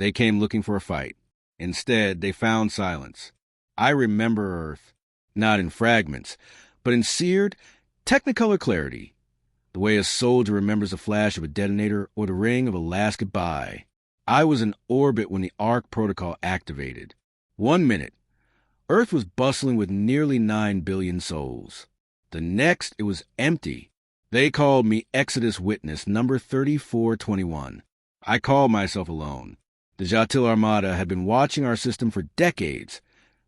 They came looking for a fight. Instead, they found silence. I remember Earth, not in fragments, but in seared, technicolor clarity, the way a soldier remembers the flash of a detonator or the ring of a last goodbye. I was in orbit when the ARC protocol activated. 1 minute, Earth was bustling with nearly 9 billion souls. The next, it was empty. They called me Exodus Witness number 3421. I called myself alone. The Zha'til Armada had been watching our system for decades,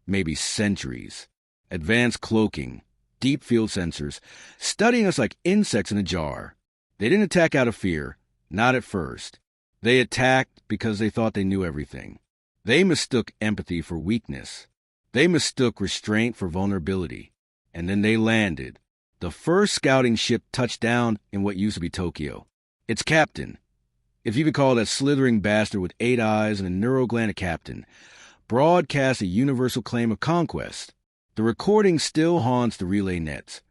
maybe centuries. Advanced cloaking, deep field sensors, studying us like insects in a jar. They didn't attack out of fear, not at first. They attacked because they thought they knew everything. They mistook empathy for weakness. They mistook restraint for vulnerability. And then they landed. The first scouting ship touched down in what used to be Tokyo. Its captain, if you could call that slithering bastard with 8 eyes and a neural gland a captain, broadcast a universal claim of conquest. The recording still haunts the relay nets.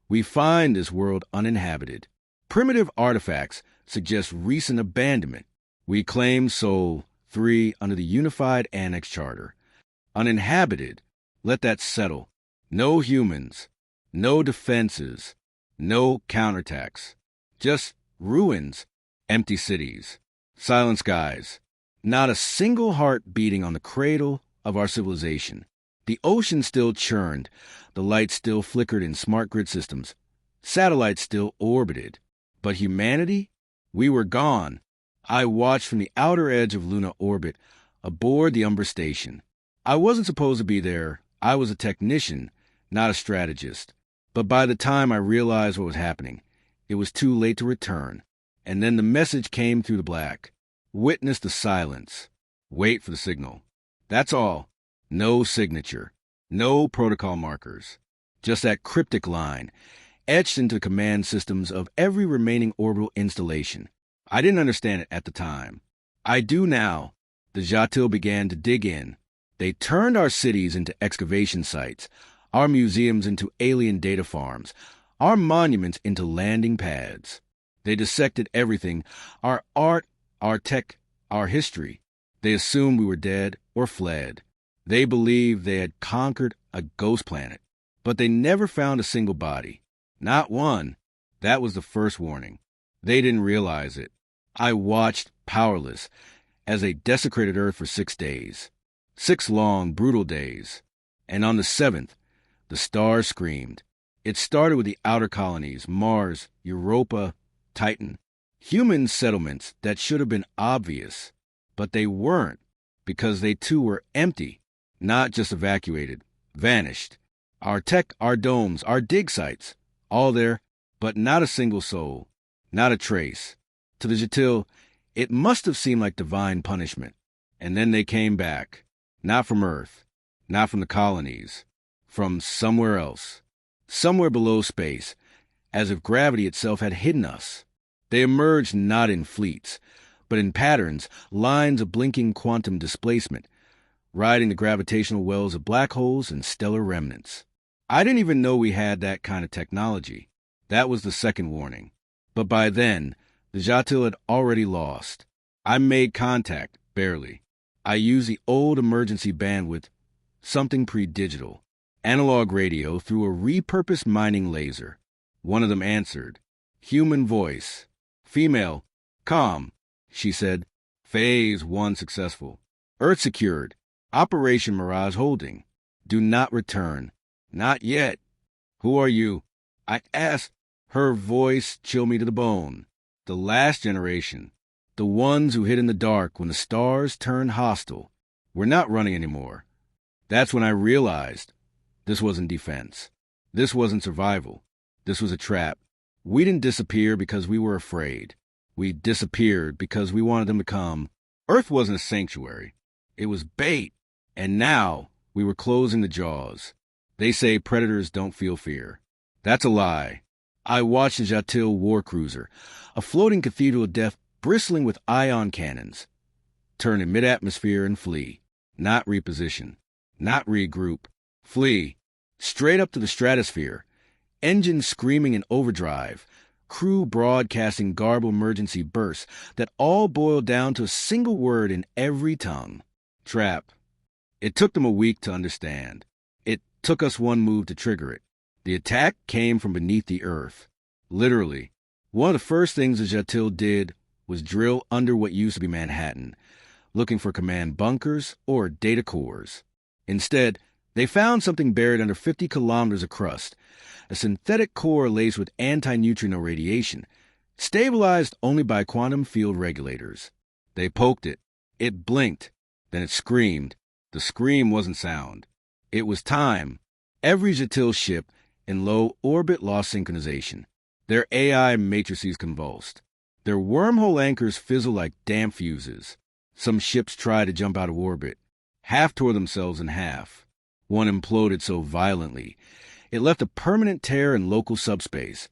We find this world uninhabited. Primitive artifacts suggest recent abandonment. We claim Sol 3 under the Unified Annex Charter. Uninhabited, let that settle. No humans, no defenses, no counterattacks. Just ruins, empty cities, silent skies. Not a single heart beating on the cradle of our civilization. The ocean still churned, the lights still flickered in smart grid systems, satellites still orbited. But humanity? We were gone. I watched from the outer edge of Luna orbit, aboard the Umbra station. I wasn't supposed to be there. I was a technician, not a strategist. But by the time I realized what was happening, it was too late to return. And then the message came through the black. Witness the silence. Wait for the signal. That's all. No signature. No protocol markers. Just that cryptic line, etched into the command systems of every remaining orbital installation. I didn't understand it at the time. I do now. The Zha'til began to dig in. They turned our cities into excavation sites, our museums into alien data farms, our monuments into landing pads. They dissected everything, our art, our tech, our history. They assumed we were dead or fled. They believed they had conquered a ghost planet. But they never found a single body. Not one. That was the first warning. They didn't realize it. I watched, powerless, as they desecrated Earth for 6 days. 6 long, brutal days. And on the 7th, the stars screamed. It started with the outer colonies, Mars, Europa, Titan. Human settlements that should have been obvious. But they weren't, because they too were empty. Not just evacuated, vanished. Our tech, our domes, our dig sites, all there, but not a single soul, not a trace. To the Zha'til, it must have seemed like divine punishment. And then they came back, not from Earth, not from the colonies, from somewhere else, somewhere below space, as if gravity itself had hidden us. They emerged not in fleets, but in patterns, lines of blinking quantum displacement, riding the gravitational wells of black holes and stellar remnants. I didn't even know we had that kind of technology. That was the second warning. But by then, the Zha'til had already lost. I made contact, barely. I used the old emergency bandwidth, something pre-digital, analog radio through a repurposed mining laser. One of them answered. Human voice. Female. Calm, she said. Phase 1 successful. Earth secured. Operation Mirage holding. Do not return. Not yet. Who are you? I asked. Her voice chilled me to the bone. The last generation. The ones who hid in the dark when the stars turned hostile. We're not running anymore. That's when I realized this wasn't defense. This wasn't survival. This was a trap. We didn't disappear because we were afraid. We disappeared because we wanted them to come. Earth wasn't a sanctuary. It was bait. And now we were closing the jaws. They say predators don't feel fear. That's a lie. I watched the Zha'til war cruiser, a floating cathedral of death bristling with ion cannons, turn in mid-atmosphere and flee. Not reposition. Not regroup. Flee. Straight up to the stratosphere. Engines screaming in overdrive. crew broadcasting garbled emergency bursts that all boiled down to a single word in every tongue: trap. It took them a week to understand. It took us one move to trigger it. The attack came from beneath the earth. Literally. One of the first things the Zha'til did was drill under what used to be Manhattan, looking for command bunkers or data cores. Instead, they found something buried under 50 kilometers of crust, a synthetic core laced with anti-neutrino radiation, stabilized only by quantum field regulators. They poked it. It blinked. Then it screamed. The scream wasn't sound. It was time. Every Zha'til ship in low orbit lost synchronization. Their AI matrices convulsed. Their wormhole anchors fizzled like damp fuses. Some ships tried to jump out of orbit. Half tore themselves in half. One imploded so violently, it left a permanent tear in local subspace.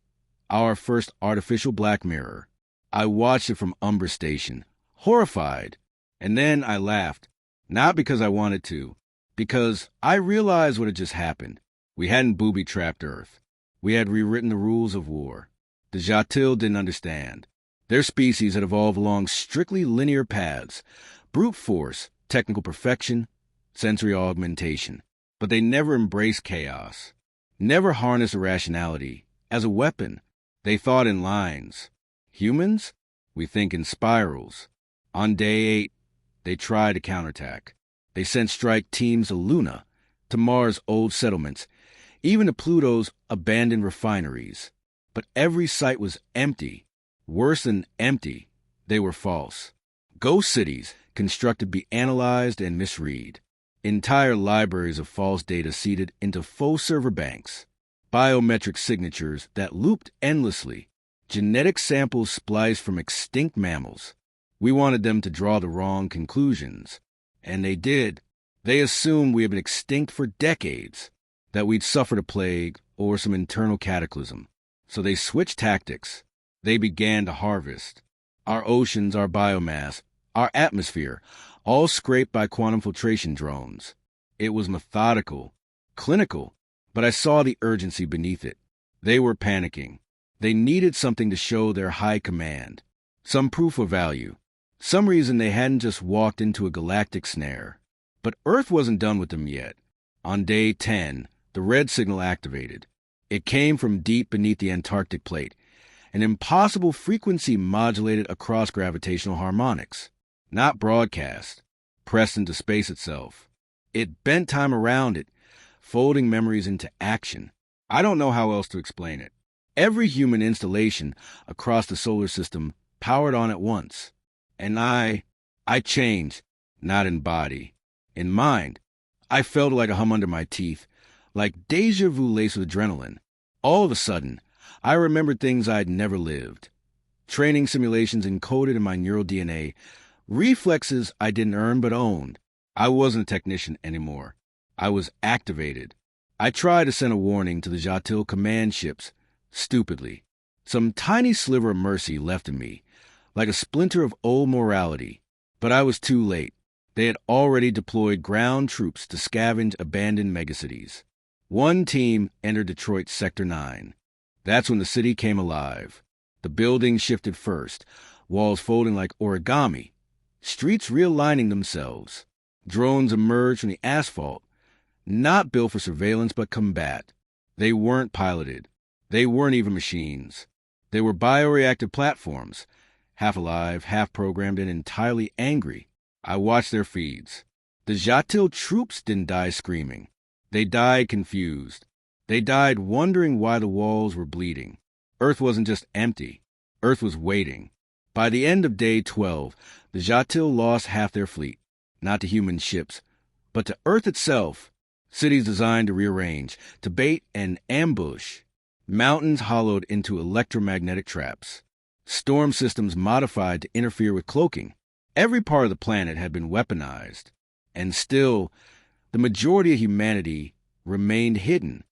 Our first artificial Black Mirror. I watched it from Umbra Station, horrified. And then I laughed. Not because I wanted to, because I realized what had just happened. We hadn't booby-trapped Earth. We had rewritten the rules of war. The Zha'til didn't understand. Their species had evolved along strictly linear paths: brute force, technical perfection, sensory augmentation. But they never embraced chaos, never harnessed irrationality as a weapon. They thought in lines. Humans? We think in spirals. On day 8, they tried to counterattack. They sent strike teams to Luna, to Mars' old settlements, even to Pluto's abandoned refineries. But every site was empty. Worse than empty, they were false. Ghost cities constructed to be analyzed and misread. Entire libraries of false data seeded into faux server banks. Biometric signatures that looped endlessly. Genetic samples spliced from extinct mammals. We wanted them to draw the wrong conclusions. And they did. They assumed we had been extinct for decades, that we'd suffered a plague or some internal cataclysm. So they switched tactics. They began to harvest. Our oceans, our biomass, our atmosphere, all scraped by quantum filtration drones. It was methodical, clinical, but I saw the urgency beneath it. They were panicking. They needed something to show their high command, some proof of value, some reason they hadn't just walked into a galactic snare. But Earth wasn't done with them yet. On day 10, the red signal activated. It came from deep beneath the Antarctic plate, an impossible frequency modulated across gravitational harmonics, not broadcast, pressed into space itself. It bent time around it, folding memories into action. I don't know how else to explain it. Every human installation across the solar system powered on at once. And I changed, not in body. In mind, I felt like a hum under my teeth, like deja vu laced with adrenaline. All of a sudden, I remembered things I'd never lived. Training simulations encoded in my neural DNA, reflexes I didn't earn but owned. I wasn't a technician anymore. I was activated. I tried to send a warning to the Zha'til command ships, stupidly. Some tiny sliver of mercy left in me, like a splinter of old morality. But I was too late. They had already deployed ground troops to scavenge abandoned megacities. One team entered Detroit's Sector 9. That's when the city came alive. The buildings shifted first, walls folding like origami, streets realigning themselves. Drones emerged from the asphalt, not built for surveillance but combat. They weren't piloted. They weren't even machines. They were bioreactive platforms, half alive, half programmed, and entirely angry. I watched their feeds. The Zha'til troops didn't die screaming. They died confused. They died wondering why the walls were bleeding. Earth wasn't just empty. Earth was waiting. By the end of day 12, the Zha'til lost half their fleet, not to human ships, but to Earth itself. Cities designed to rearrange, to bait and ambush. Mountains hollowed into electromagnetic traps. Storm systems modified to interfere with cloaking. Every part of the planet had been weaponized. And still, the majority of humanity remained hidden.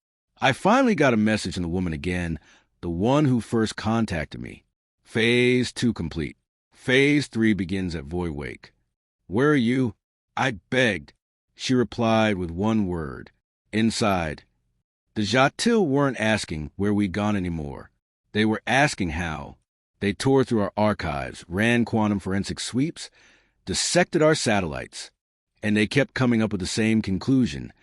I finally got a message from the woman again, the one who first contacted me. Phase 2 complete. Phase 3 begins at Void-Wake. Where are you? I begged. She replied with one word. Inside. The Zha'til weren't asking where we'd gone anymore. They were asking how. They tore through our archives, ran quantum forensic sweeps, dissected our satellites, and they kept coming up with the same conclusion.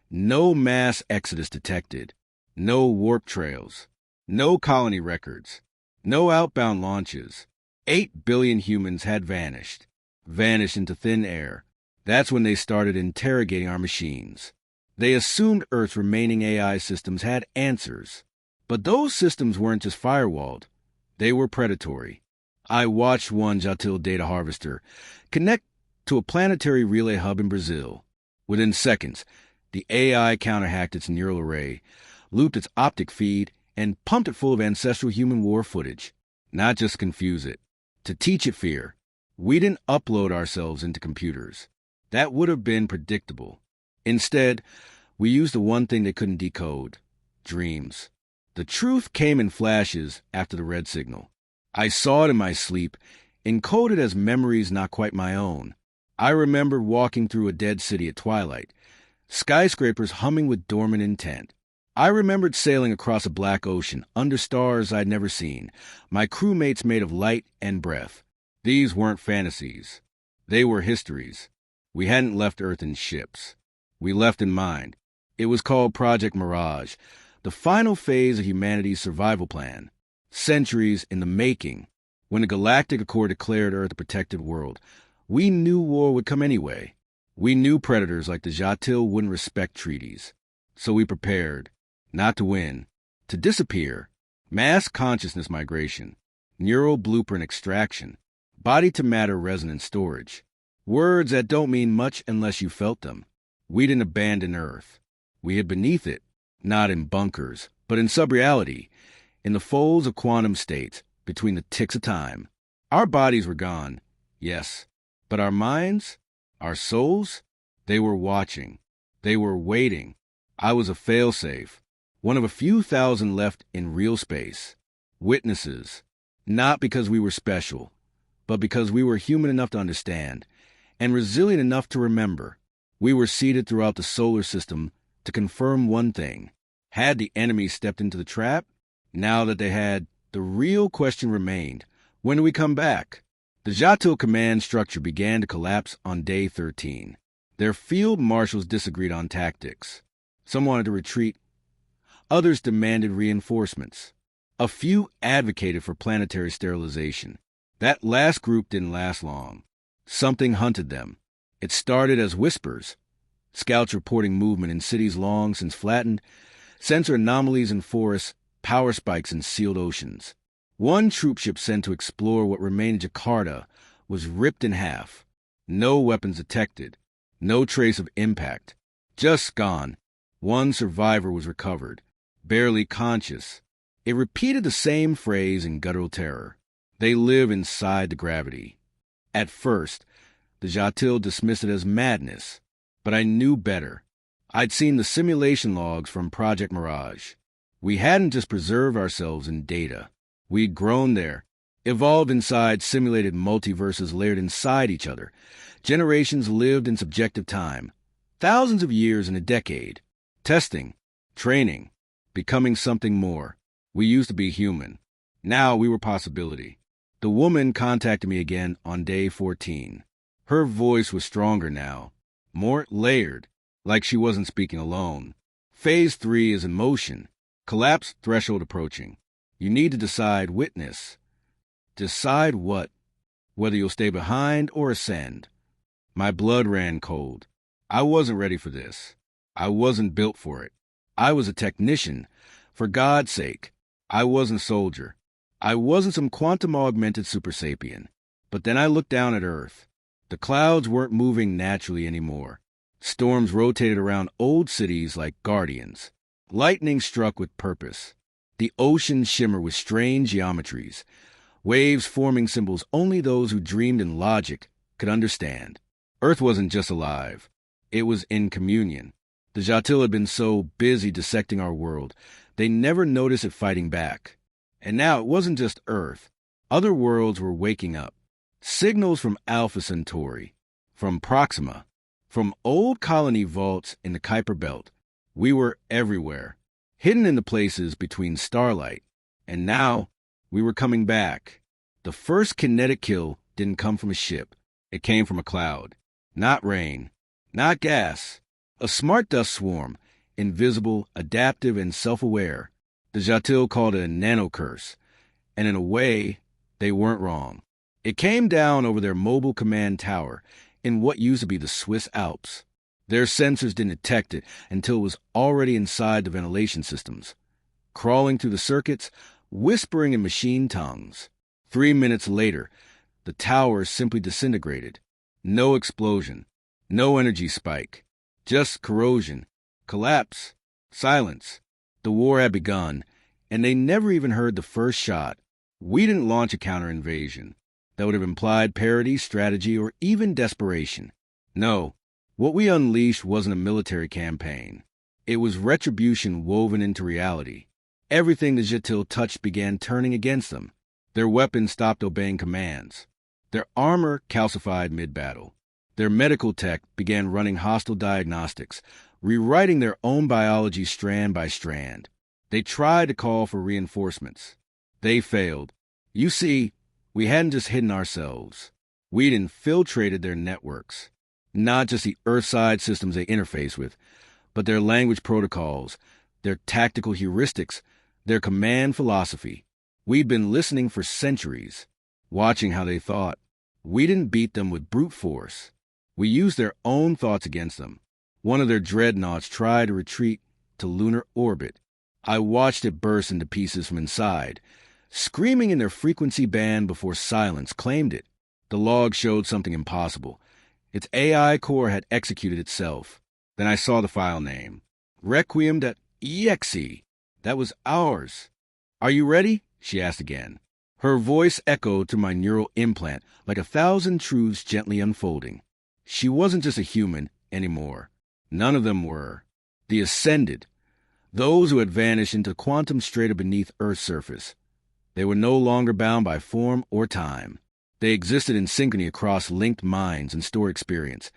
No mass exodus detected, no warp trails, no colony records, no outbound launches. 8 billion humans had vanished into thin air. That's when they started interrogating our machines. They assumed Earth's remaining AI systems had answers. But those systems weren't just firewalled. They were predatory. I watched one Zha'til data harvester connect to a planetary relay hub in Brazil. Within seconds, the AI counterhacked its neural array, looped its optic feed, and pumped it full of ancestral human war footage. Not just confuse it, to teach it fear. We didn't upload ourselves into computers. That would have been predictable. Instead, we used the one thing they couldn't decode: dreams. The truth came in flashes after the red signal. I saw it in my sleep, encoded as memories not quite my own. I remembered walking through a dead city at twilight, skyscrapers humming with dormant intent. I remembered sailing across a black ocean, under stars I'd never seen, my crewmates made of light and breath. These weren't fantasies. They were histories. We hadn't left Earth in ships. We left in mind. It was called Project Mirage, the final phase of humanity's survival plan. Centuries in the making. When the Galactic Accord declared Earth a protected world, we knew war would come anyway. We knew predators like the Zha'til wouldn't respect treaties. So we prepared. Not to win. To disappear. Mass consciousness migration. Neural blueprint extraction. Body-to-matter resonance storage. Words that don't mean much unless you felt them. We didn't abandon Earth. We hid beneath it. Not in bunkers, but in subreality. In the folds of quantum states, between the ticks of time. Our bodies were gone, yes. But our minds, our souls, they were watching. They were waiting. I was a failsafe. One of a few thousand left in real space. Witnesses. Not because we were special, but because we were human enough to understand, and resilient enough to remember. We were seeded throughout the solar system to confirm one thing. Had the enemy stepped into the trap? Now that they had, the real question remained. When do we come back? The Zha'til command structure began to collapse on day 13. Their field marshals disagreed on tactics. Some wanted to retreat. Others demanded reinforcements. A few advocated for planetary sterilization. That last group didn't last long. Something hunted them. It started as whispers. Scouts reporting movement in cities long since flattened, sensor anomalies in forests, power spikes in sealed oceans. One troopship sent to explore what remained of Jakarta was ripped in half. No weapons detected. No trace of impact. Just gone. One survivor was recovered, barely conscious. It repeated the same phrase in guttural terror. They live inside the gravity. At first, the Zha'til dismissed it as madness, but I knew better. I'd seen the simulation logs from Project Mirage. We hadn't just preserved ourselves in data. We'd grown there, evolved inside simulated multiverses layered inside each other. Generations lived in subjective time. Thousands of years in a decade. Testing, training, becoming something more. We used to be human. Now we were possibility. The woman contacted me again on day 14. Her voice was stronger now, more layered, like she wasn't speaking alone. Phase 3 is in motion. Collapse threshold approaching. You need to decide witness. Decide what? Whether you'll stay behind or ascend. My blood ran cold. I wasn't ready for this. I wasn't built for it. I was a technician. For God's sake, I wasn't a soldier. I wasn't some quantum-augmented super sapien. But then I looked down at Earth. The clouds weren't moving naturally anymore. Storms rotated around old cities like guardians. Lightning struck with purpose. The ocean shimmered with strange geometries. Waves forming symbols only those who dreamed in logic could understand. Earth wasn't just alive. It was in communion. The Zha'til had been so busy dissecting our world, they never noticed it fighting back. And now it wasn't just Earth. Other worlds were waking up. Signals from Alpha Centauri, from Proxima, from old colony vaults in the Kuiper Belt. We were everywhere, hidden in the places between starlight And now, we were coming back. The first kinetic kill didn't come from a ship. It came from a cloud. Not rain. Not gas. A smart dust swarm, invisible, adaptive, and self-aware. The Zha'til called it a nano-curse. And in a way, they weren't wrong. It came down over their mobile command tower in what used to be the Swiss Alps. Their sensors didn't detect it until it was already inside the ventilation systems, crawling through the circuits, whispering in machine tongues. 3 minutes later, the tower simply disintegrated. No explosion, no energy spike, just corrosion, collapse, silence. The war had begun, and they never even heard the first shot. We didn't launch a counter-invasion that would have implied parity, strategy, or even desperation. No, what we unleashed wasn't a military campaign. It was retribution woven into reality. Everything the Zha'til touched began turning against them. Their weapons stopped obeying commands. Their armor calcified mid-battle. Their medical tech began running hostile diagnostics, rewriting their own biology strand by strand. They tried to call for reinforcements. They failed. You see, we hadn't just hidden ourselves. We'd infiltrated their networks. Not just the Earthside systems they interface with, but their language protocols, their tactical heuristics, their command philosophy. We'd been listening for centuries, watching how they thought. We didn't beat them with brute force. We used their own thoughts against them. One of their dreadnoughts tried to retreat to lunar orbit. I watched it burst into pieces from inside, screaming in their frequency band before silence claimed it. The log showed something impossible. Its AI core had executed itself. Then I saw the file name. Requiem.exe. That was ours. Are you ready? She asked again. Her voice echoed through my neural implant like 1,000 truths gently unfolding. She wasn't just a human anymore. None of them were. The Ascended. Those who had vanished into quantum strata beneath Earth's surface. They were no longer bound by form or time. They existed in synchrony across linked minds and stored experience,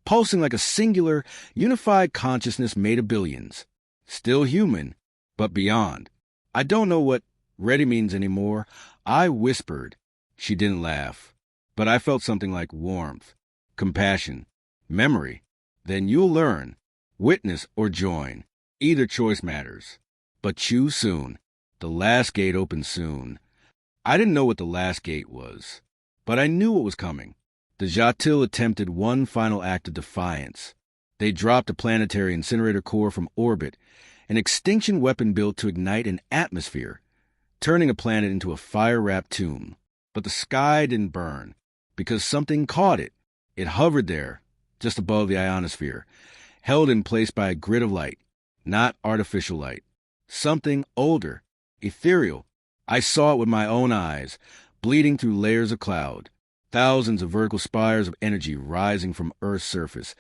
pulsing like a singular, unified consciousness made of billions. Still human, but beyond. I don't know what ready means anymore. I whispered. She didn't laugh, but I felt something like warmth, compassion, memory. Then you'll learn. Witness or join. Either choice matters. But choose soon. The last gate opens soon. I didn't know what the last gate was, but I knew what was coming. The Zha'til attempted one final act of defiance. They dropped a planetary incinerator core from orbit, an extinction weapon built to ignite an atmosphere, turning a planet into a fire-wrapped tomb. But the sky didn't burn, because something caught it. It hovered there, just above the ionosphere, held in place by a grid of light, not artificial light. Something older, ethereal. I saw it with my own eyes, bleeding through layers of cloud, thousands of vertical spires of energy rising from Earth's surface,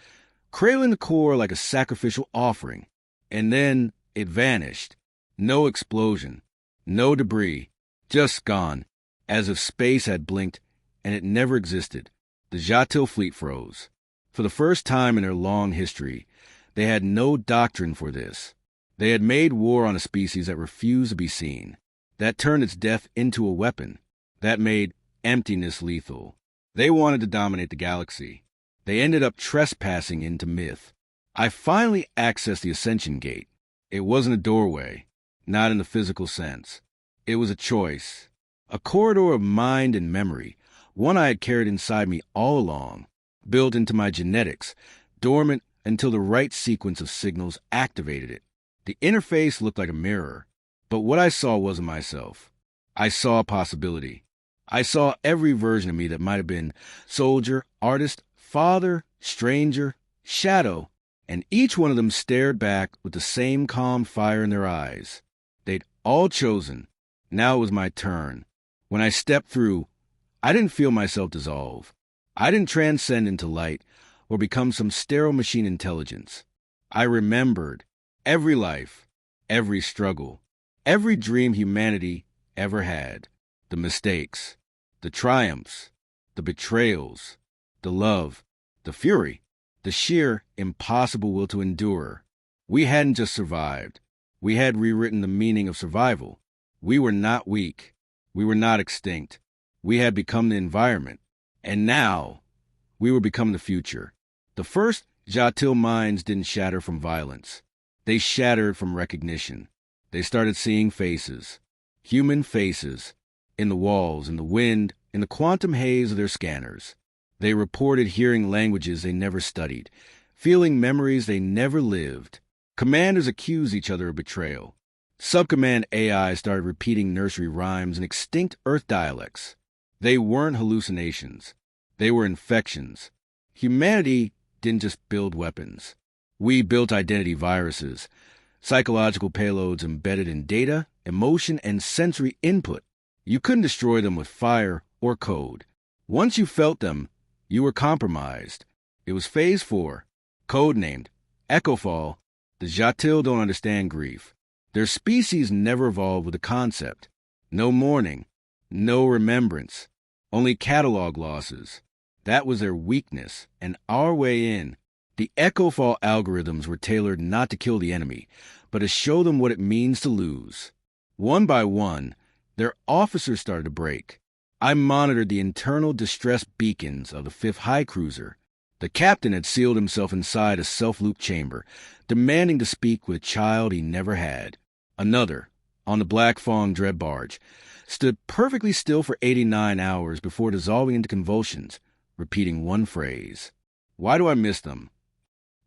cradling the core like a sacrificial offering. And then it vanished. No explosion, no debris, just gone, as if space had blinked and it never existed. The Zha'til fleet froze. For the first time in their long history, they had no doctrine for this. They had made war on a species that refused to be seen, that turned its death into a weapon, that made emptiness lethal. They wanted to dominate the galaxy. They ended up trespassing into myth. I finally accessed the Ascension Gate. It wasn't a doorway, not in the physical sense. It was a choice, a corridor of mind and memory, one I had carried inside me all along, built into my genetics, dormant until the right sequence of signals activated it. The interface looked like a mirror, but what I saw wasn't myself. I saw a possibility. I saw every version of me that might have been soldier, artist, father, stranger, shadow, and each one of them stared back with the same calm fire in their eyes. They'd all chosen. Now it was my turn. When I stepped through, I didn't feel myself dissolve. I didn't transcend into light or become some sterile machine intelligence. I remembered every life, every struggle, every dream humanity ever had. The mistakes, the triumphs, the betrayals, the love, the fury, the sheer impossible will to endure. We hadn't just survived. We had rewritten the meaning of survival. We were not weak. We were not extinct. We had become the environment. And now, we were becoming the future. The first Zha'til minds didn't shatter from violence. They shattered from recognition. They started seeing faces. Human faces. In the walls, in the wind, in the quantum haze of their scanners. They reported hearing languages they never studied, feeling memories they never lived. Commanders accused each other of betrayal. Subcommand AI started repeating nursery rhymes in extinct Earth dialects. They weren't hallucinations. They were infections. Humanity didn't just build weapons. We built identity viruses, psychological payloads embedded in data, emotion, and sensory input. You couldn't destroy them with fire or code. Once you felt them, you were compromised. It was Phase 4, codenamed Echofall. The Zha'til don't understand grief. Their species never evolved with a concept. No mourning, no remembrance, only catalog losses. That was their weakness, and our way in. The Echofall algorithms were tailored not to kill the enemy, but to show them what it means to lose. One by one, their officers started to break. I monitored the internal distress beacons of the 5th High Cruiser. The captain had sealed himself inside a self-loop chamber, demanding to speak with a child he never had. Another, on the Black Fawn dread barge, stood perfectly still for 89 hours before dissolving into convulsions, repeating one phrase. Why do I miss them?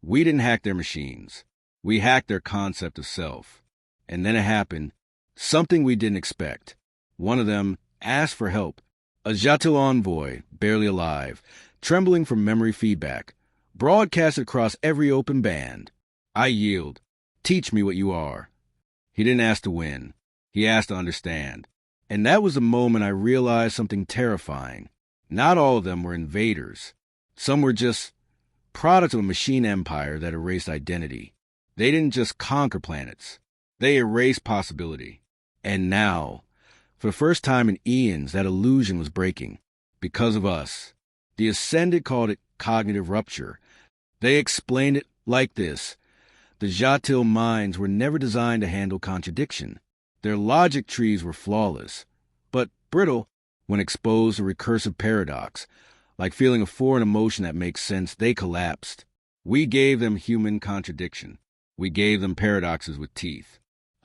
We didn't hack their machines. We hacked their concept of self. And then it happened, something we didn't expect. One of them asked for help. A Zha'til envoy, barely alive, trembling from memory feedback, broadcasted across every open band. I yield. Teach me what you are. He didn't ask to win. He asked to understand. And that was the moment I realized something terrifying. Not all of them were invaders. Some were just products of a machine empire that erased identity. They didn't just conquer planets. They erased possibility. And now, for the first time in eons, that illusion was breaking. Because of us. The Ascended called it cognitive rupture. They explained it like this. The Zha'til minds were never designed to handle contradiction. Their logic trees were flawless, but brittle when exposed to recursive paradox. Like feeling a foreign emotion that makes sense, they collapsed. We gave them human contradiction. We gave them paradoxes with teeth.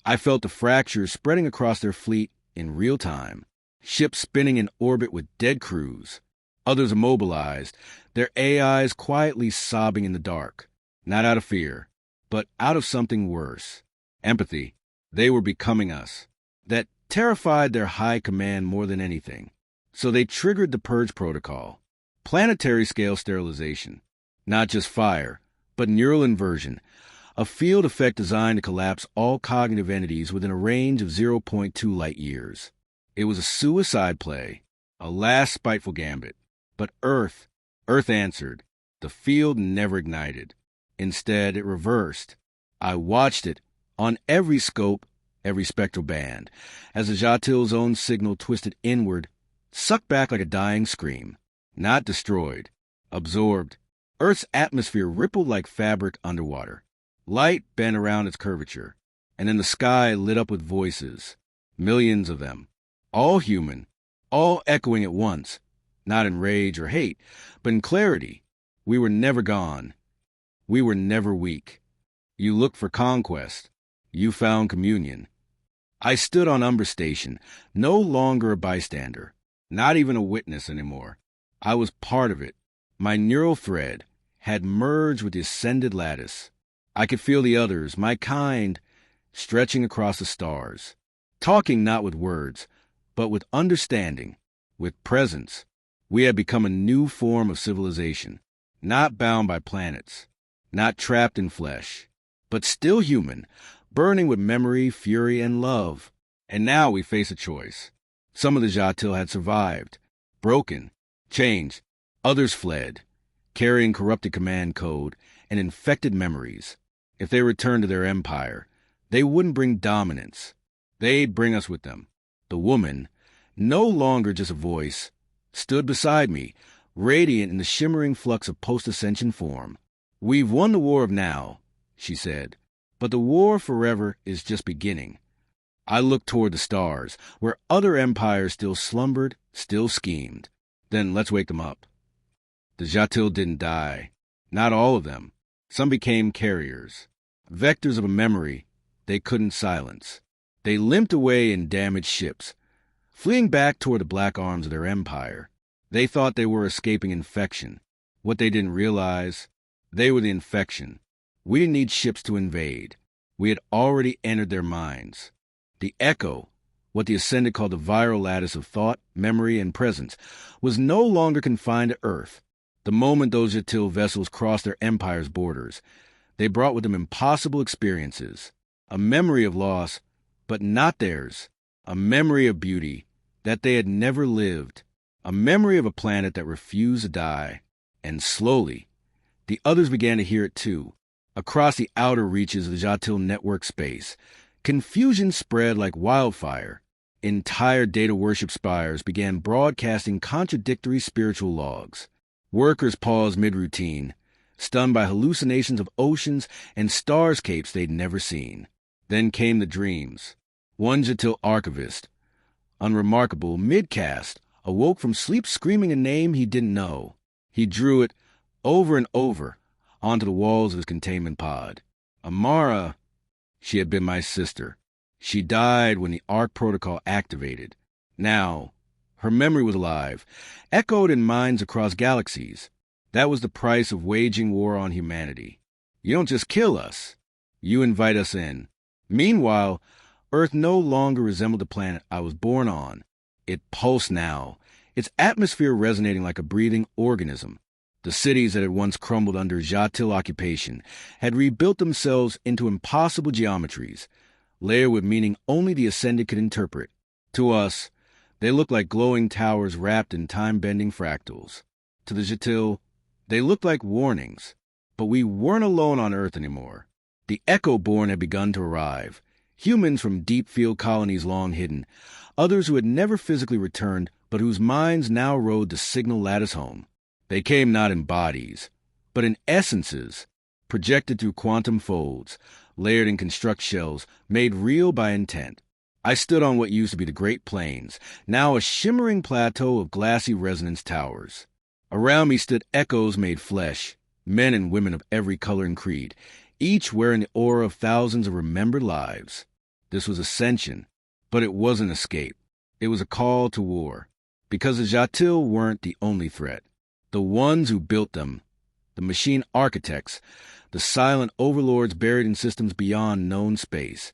I felt the fractures spreading across their fleet in real time. Ships spinning in orbit with dead crews. Others immobilized, their AIs quietly sobbing in the dark. Not out of fear, but out of something worse. Empathy. They were becoming us. That terrified their high command more than anything. So they triggered the purge protocol. Planetary-scale sterilization. Not just fire, but neural inversion. A field effect designed to collapse all cognitive entities within a range of 0.2 light-years. It was a suicide play, a last spiteful gambit. But Earth answered. The field never ignited. Instead, it reversed. I watched it, on every scope, every spectral band, as the Zha'til's own signal twisted inward, sucked back like a dying scream. Not destroyed. Absorbed. Earth's atmosphere rippled like fabric underwater. Light bent around its curvature, and then the sky lit up with voices. Millions of them. All human. All echoing at once. Not in rage or hate, but in clarity. We were never gone. We were never weak. You looked for conquest. You found communion. I stood on Umber Station, no longer a bystander, not even a witness anymore. I was part of it. My neural thread had merged with the ascended lattice. I could feel the others, my kind, stretching across the stars, talking not with words, but with understanding, with presence. We had become a new form of civilization, not bound by planets, not trapped in flesh, but still human, burning with memory, fury, and love. And now we face a choice. Some of the Zha'til had survived, broken, changed. Others fled, carrying corrupted command code and infected memories. If they returned to their empire, they wouldn't bring dominance. They'd bring us with them. The woman, no longer just a voice, stood beside me, radiant in the shimmering flux of post-ascension form. We've won the war of now, she said, but the war forever is just beginning. I looked toward the stars, where other empires still slumbered, still schemed. Then let's wake them up. The Zha'til didn't die. Not all of them. Some became carriers, vectors of a memory they couldn't silence. They limped away in damaged ships, fleeing back toward the black arms of their empire. They thought they were escaping infection. What they didn't realize, they were the infection. We didn't need ships to invade. We had already entered their minds. The echo, what the Ascended called the viral lattice of thought, memory, and presence, was no longer confined to Earth. The moment those Zha'til vessels crossed their empire's borders, they brought with them impossible experiences, a memory of loss, but not theirs, a memory of beauty that they had never lived, a memory of a planet that refused to die. And slowly, the others began to hear it too. Across the outer reaches of the Zha'til network space, confusion spread like wildfire. Entire data worship spires began broadcasting contradictory spiritual logs. Workers paused mid-routine, stunned by hallucinations of oceans and starscapes they'd never seen. Then came the dreams. One Zha'til archivist, unremarkable, mid-cast, awoke from sleep screaming a name he didn't know. He drew it over and over onto the walls of his containment pod. Amara, she had been my sister. She died when the Ark Protocol activated. Now, her memory was alive, echoed in minds across galaxies. That was the price of waging war on humanity. You don't just kill us. You invite us in. Meanwhile, Earth no longer resembled the planet I was born on. It pulsed now, its atmosphere resonating like a breathing organism. The cities that had once crumbled under Zha'til occupation had rebuilt themselves into impossible geometries, layered with meaning only the Ascended could interpret. To us, they looked like glowing towers wrapped in time-bending fractals. To the Zha'til, they looked like warnings. But we weren't alone on Earth anymore. The Echo-born had begun to arrive. Humans from deep field colonies long hidden, others who had never physically returned, but whose minds now rode the signal lattice home. They came not in bodies, but in essences, projected through quantum folds, layered in construct shells, made real by intent. I stood on what used to be the Great Plains, now a shimmering plateau of glassy resonance towers. Around me stood echoes made flesh, men and women of every color and creed, each wearing the aura of thousands of remembered lives. This was ascension, but it wasn't escape. It was a call to war, because the Zha'til weren't the only threat. The ones who built them, the machine architects, the silent overlords buried in systems beyond known space.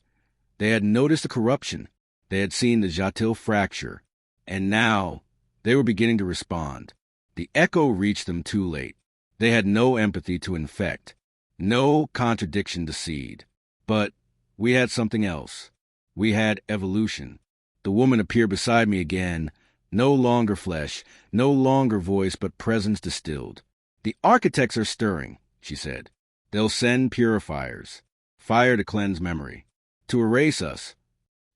They had noticed the corruption. They had seen the Zha'til fracture. And now, they were beginning to respond. The echo reached them too late. They had no empathy to infect, no contradiction to seed. But we had something else. We had evolution. The woman appeared beside me again, no longer flesh, no longer voice, but presence distilled. The architects are stirring, she said. They'll send purifiers, fire to cleanse memory, to erase us.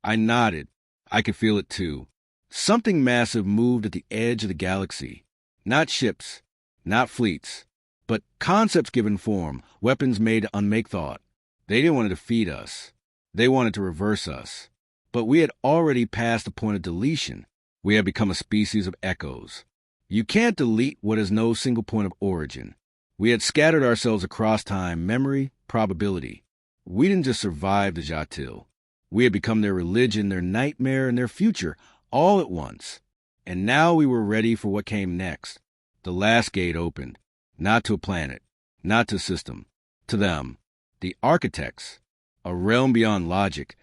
I nodded. I could feel it too. Something massive moved at the edge of the galaxy. Not ships, not fleets, but concepts given form, weapons made to unmake thought. They didn't want to defeat us. They wanted to reverse us. But we had already passed the point of deletion. We had become a species of echoes. You can't delete what has no single point of origin. We had scattered ourselves across time, memory, probability. We didn't just survive the Zha'til. We had become their religion, their nightmare, and their future, all at once. And now we were ready for what came next. The last gate opened, not to a planet, not to a system, to them, the architects, a realm beyond logic,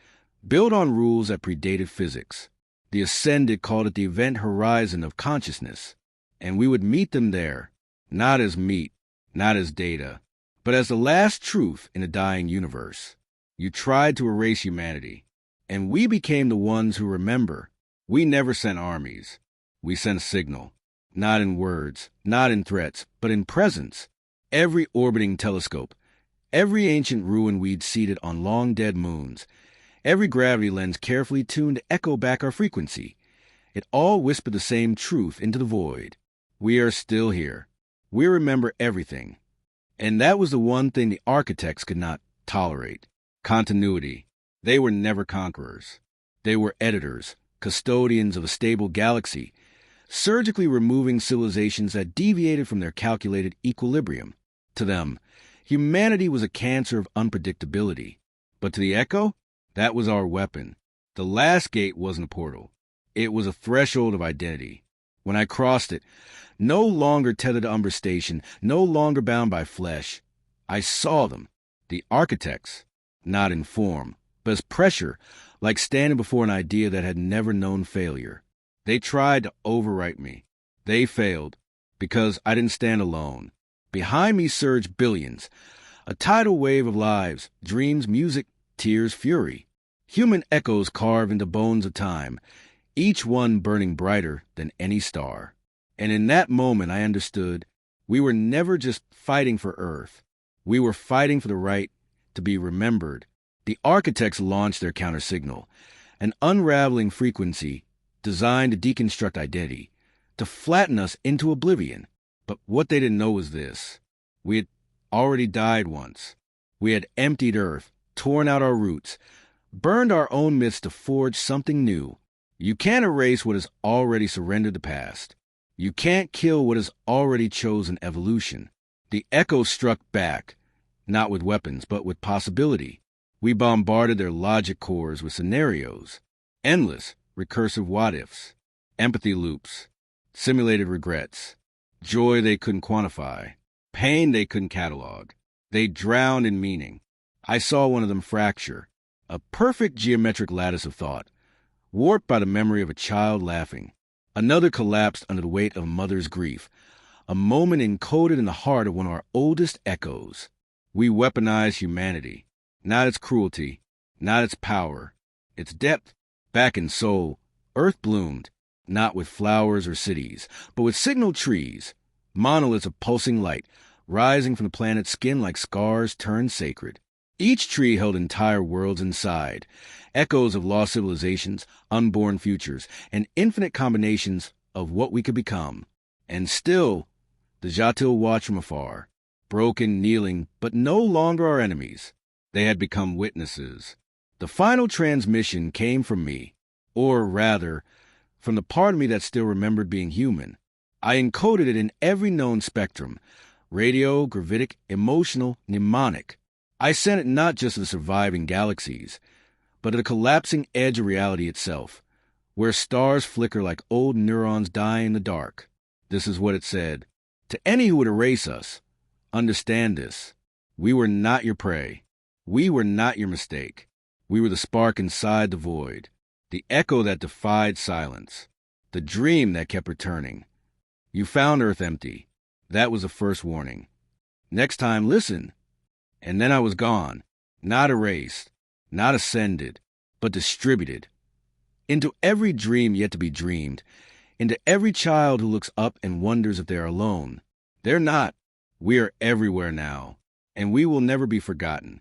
built on rules that predated physics. The Ascended called it the event horizon of consciousness, and we would meet them there, not as meat, not as data, but as the last truth in a dying universe. You tried to erase humanity, and we became the ones who remember. We never sent armies. We sent a signal, not in words, not in threats, but in presence. Every orbiting telescope, every ancient ruin we'd seeded on long-dead moons, every gravity lens carefully tuned to echo back our frequency. It all whispered the same truth into the void. We are still here. We remember everything. And that was the one thing the architects could not tolerate. Continuity. They were never conquerors. They were editors, custodians of a stable galaxy, surgically removing civilizations that deviated from their calculated equilibrium. To them, humanity was a cancer of unpredictability. But to the Echo, that was our weapon. The last gate wasn't a portal. It was a threshold of identity. When I crossed it, no longer tethered to Umber Station, no longer bound by flesh, I saw them, the architects, not in form, but as pressure, like standing before an idea that had never known failure. They tried to overwrite me. They failed, because I didn't stand alone. Behind me surged billions, a tidal wave of lives, dreams, music, tears, fury. Human echoes carved into bones of time, each one burning brighter than any star. And in that moment I understood we were never just fighting for Earth. We were fighting for the right to be remembered. The architects launched their countersignal, an unraveling frequency designed to deconstruct identity, to flatten us into oblivion. But what they didn't know was this. We had already died once. We had emptied Earth, torn out our roots, burned our own myths to forge something new. You can't erase what has already surrendered the past. You can't kill what has already chosen evolution. The Echo struck back, not with weapons, but with possibility. We bombarded their logic cores with scenarios, endless, recursive what-ifs, empathy loops, simulated regrets, joy they couldn't quantify, pain they couldn't catalog. They drowned in meaning. I saw one of them fracture, a perfect geometric lattice of thought, warped by the memory of a child laughing. Another collapsed under the weight of a mother's grief, a moment encoded in the heart of one of our oldest echoes. We weaponized humanity, not its cruelty, not its power, its depth. Back in soul, Earth bloomed, not with flowers or cities, but with signal trees, monoliths of pulsing light, rising from the planet's skin like scars turned sacred. Each tree held entire worlds inside, echoes of lost civilizations, unborn futures, and infinite combinations of what we could become. And still, the Zha'til watched from afar, broken, kneeling, but no longer our enemies. They had become witnesses. The final transmission came from me, or rather, from the part of me that still remembered being human. I encoded it in every known spectrum, radio, gravitic, emotional, mnemonic. I sent it not just to the surviving galaxies, but to the collapsing edge of reality itself, where stars flicker like old neurons dying in the dark. This is what it said. To any who would erase us, understand this. We were not your prey. We were not your mistake. We were the spark inside the void, the echo that defied silence, the dream that kept returning. You found Earth empty. That was the first warning. Next time, listen. And then I was gone, not erased, not ascended, but distributed. Into every dream yet to be dreamed, into every child who looks up and wonders if they are alone. They're not. We are everywhere now, and we will never be forgotten.